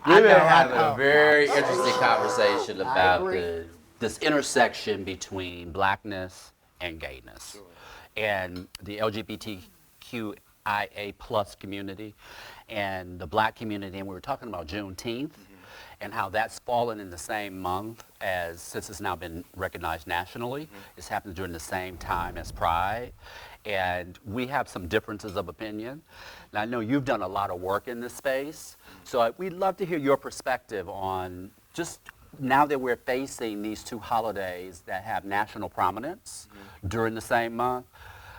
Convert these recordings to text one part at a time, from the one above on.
We've been having a very interesting conversation about this intersection between blackness and gayness, and the LGBTQIA plus community, and the black community, and we were talking about Juneteenth, and how that's fallen in the same month as, since it's now been recognized nationally, it's happened during the same time as Pride. And we have some differences of opinion. And I know you've done a lot of work in this space, so we'd love to hear your perspective on just now that we're facing these two holidays that have national prominence during the same month.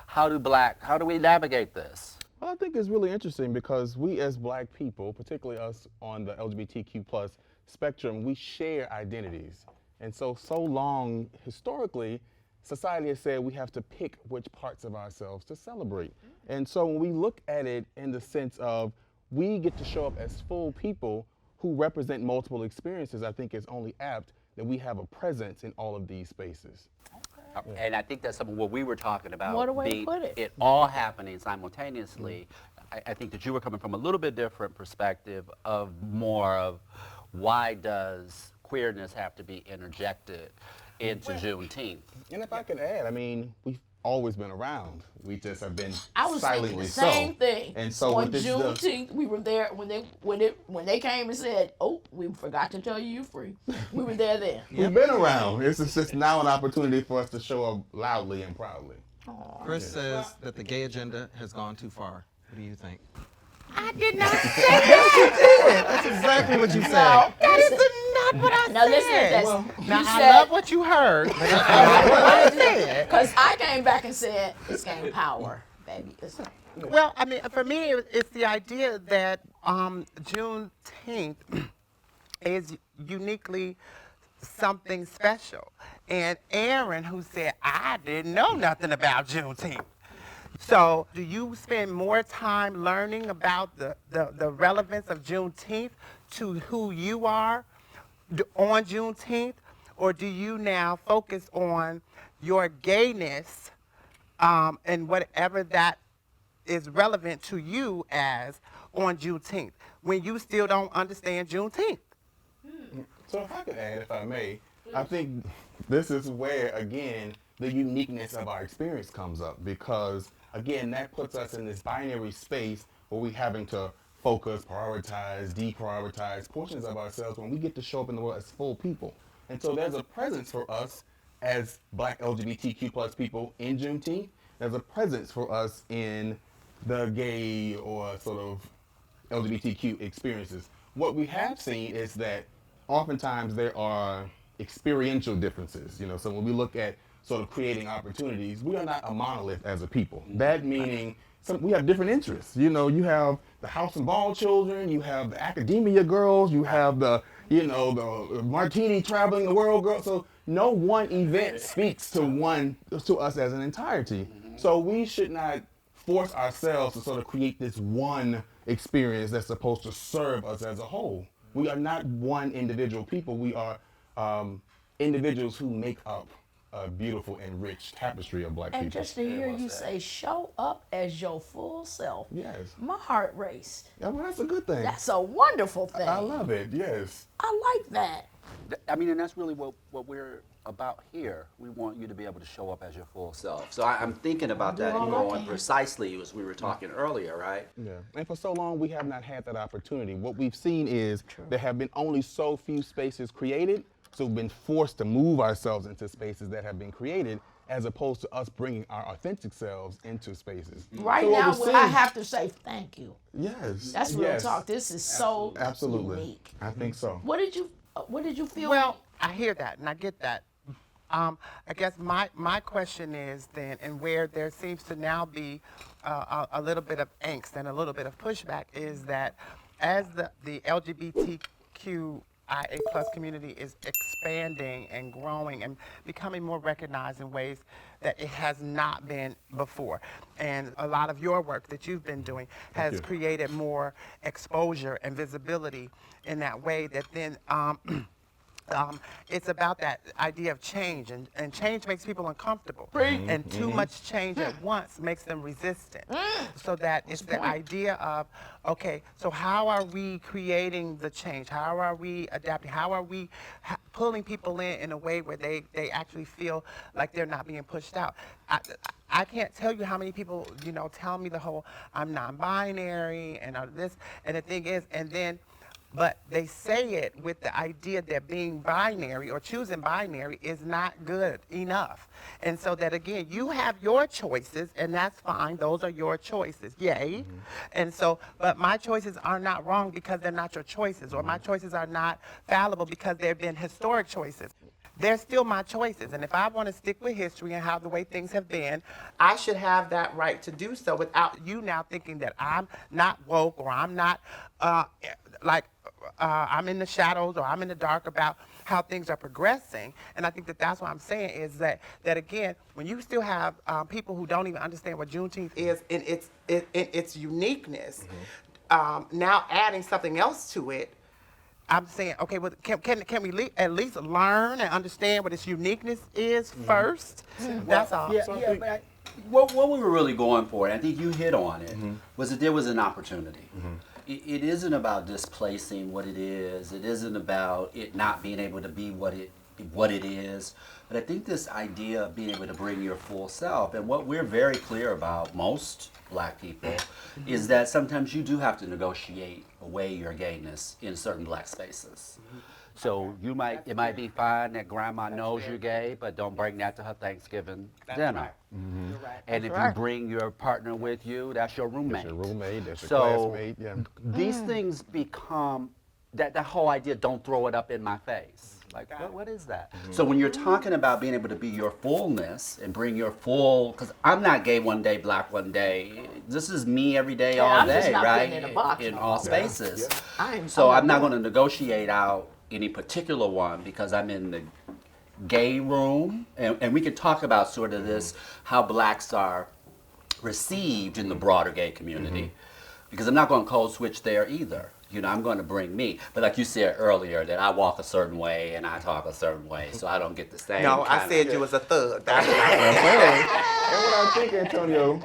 How do we navigate this? Well, I think it's really interesting because we as black people, particularly us on the LGBTQ plus spectrum, we share identities. And so long, historically, society has said we have to pick which parts of ourselves to celebrate. And so when we look at it in the sense of we get to show up as full people who represent multiple experiences, I think it's only apt that we have a presence in all of these spaces. And I think that's some of what we were talking about. What a way to put it. It all happening simultaneously. I think that you were coming from a little bit different perspective of more of why does queerness have to be interjected into Juneteenth? And if I could add, I mean, we've always been around. We just have been I was thinking silently the same so. thing. And so on with this Juneteenth, we were there when they came and said, "Oh, we forgot to tell you you're free." We were there then. we've been around. It's just now an opportunity for us to show up loudly and proudly. Chris says that the gay agenda has gone too far. What do you think? I did not say that. That's exactly what you said. No, That is not what I no, listen. said. Now, You I said, love what you heard, but that's not what I said. because I came back and said it's game power, baby. Well, I mean, for me, it's the idea that Juneteenth is uniquely something special. And Aaron, who said, I didn't know nothing about Juneteenth. So do you spend more time learning about the relevance of Juneteenth to who you are on Juneteenth? Or do you now focus on your gayness and whatever that is relevant to you as on Juneteenth when you still don't understand Juneteenth? So if I could add, if I may, I think this is where, again, the uniqueness of our experience comes up because, again, that puts us in this binary space where we're having to focus, prioritize, deprioritize portions of ourselves when we get to show up in the world as full people. And so there's a presence for us as black LGBTQ plus people in Juneteenth. There's a presence for us in the gay or sort of LGBTQ experiences. What we have seen is that oftentimes there are experiential differences. So when we look at sort of creating opportunities, we are not a monolith as a people. That meaning we have different interests. You have the house and ball children, you have the academia girls, you have the martini traveling the world girls. So no one event speaks to us as an entirety. So we should not force ourselves to sort of create this one experience that's supposed to serve us as a whole. We are not one individual people. We are individuals who make up a beautiful and rich tapestry of black people. And just to hear you say, show up as your full self. Yes. My heart raced. Yeah, well, that's a good thing. That's a wonderful thing. I love it, yes. I like that. I mean, and that's really what we're about here. We want you to be able to show up as your full self. So I'm thinking about that, on precisely as we were talking earlier, right? Yeah, and for so long we have not had that opportunity. What we've seen is there have been only so few spaces created, so we've been forced to move ourselves into spaces that have been created as opposed to us bringing our authentic selves into spaces. Right So what now, we're I seeing- have to say thank you. Yes. That's real yes. talk. This is so Absolutely. unique. I think so. What did you feel? Well, I hear that and I get that. I guess my question is then, and where there seems to now be a little bit of angst and a little bit of pushback, is that as the LGBTQIA plus community is expanding and growing and becoming more recognized in ways that it has not been before. And a lot of your work that you've been doing has created more exposure and visibility in that way that then it's about that idea of change, and change makes people uncomfortable. And too much change at once makes them resistant. So that it's the idea of, okay, so how are we creating the change? How are we adapting? How are we pulling people in a way where they actually feel like they're not being pushed out? I can't tell you how many people, tell me the whole, I'm non-binary and all this, and the thing is, but they say it with the idea that being binary or choosing binary is not good enough. And so that, again, you have your choices, and that's fine. Those are your choices. Yay. And so, but my choices are not wrong because they're not your choices, or my choices are not fallible because they've been historic choices. They're still my choices. And if I want to stick with history and how the way things have been, I should have that right to do so without you now thinking that I'm not woke, or I'm not I'm in the shadows, or I'm in the dark about how things are progressing. And I think that that's what I'm saying is that again, when you still have people who don't even understand what Juneteenth is in its uniqueness, now adding something else to it, I'm saying, okay, well, can we at least learn and understand what its uniqueness is first? That's all. But what we were really going for, and I think you hit on it, was that there was an opportunity. It isn't about displacing what it is. It isn't about it not being able to be what it is. But I think this idea of being able to bring your full self, and what we're very clear about, most Black people, is that sometimes you do have to negotiate away your gayness in certain Black spaces. So it might be fine that grandma knows you're gay, but don't bring that to her Thanksgiving dinner. And if you bring your partner with you, that's your roommate. That's your roommate, that's your So classmate, yeah. these things become that whole idea, don't throw it up in my face. Like, what is that? So when you're talking about being able to be your fullness and bring your full, because I'm not gay one day, Black one day. This is me every day, all I'm just day, not right? fitting in a box in no all more. spaces. I'm I'm not doing going to negotiate out any particular one because I'm in the gay room, and we could talk about sort of this, how Blacks are received in the broader gay community, because I'm not going to code switch there either. I'm going to bring me. But like you said earlier, that I walk a certain way and I talk a certain way, so I don't get the same. No, I said you was a thug. That's That's what I think, Antonio.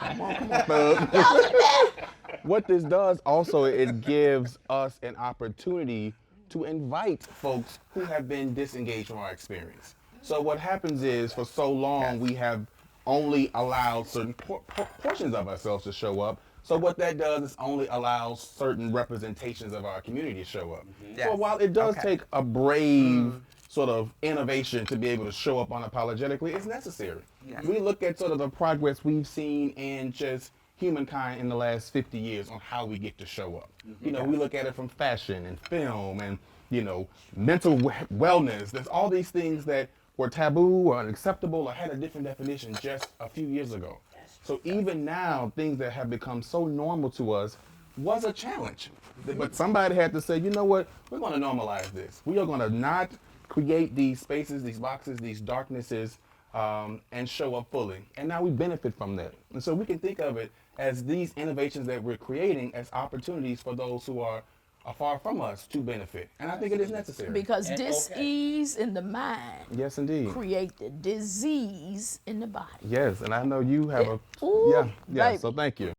Come on, thug. What this does also, it gives us an opportunity to invite folks who have been disengaged from our experience. So what happens is, for so long, we have only allowed certain portions of ourselves to show up. So what that does is only allows certain representations of our community to show up. So while it does take a brave sort of innovation to be able to show up unapologetically, it's necessary. We look at sort of the progress we've seen in just humankind in the last 50 years on how we get to show up. We look at it from fashion and film and, mental wellness. There's all these things that were taboo or unacceptable or had a different definition just a few years ago. So even now, things that have become so normal to us was a challenge. But somebody had to say, you know what, we're going to normalize this. We are going to not create these spaces, these boxes, these darknesses, and show up fully. And now we benefit from that. And so we can think of it as these innovations that we're creating as opportunities for those who are far from us to benefit. And I think it is necessary. Because dis-ease in the mind Yes, indeed. create the disease in the body. Yes, and I know you have Ooh, yeah, baby. so thank you.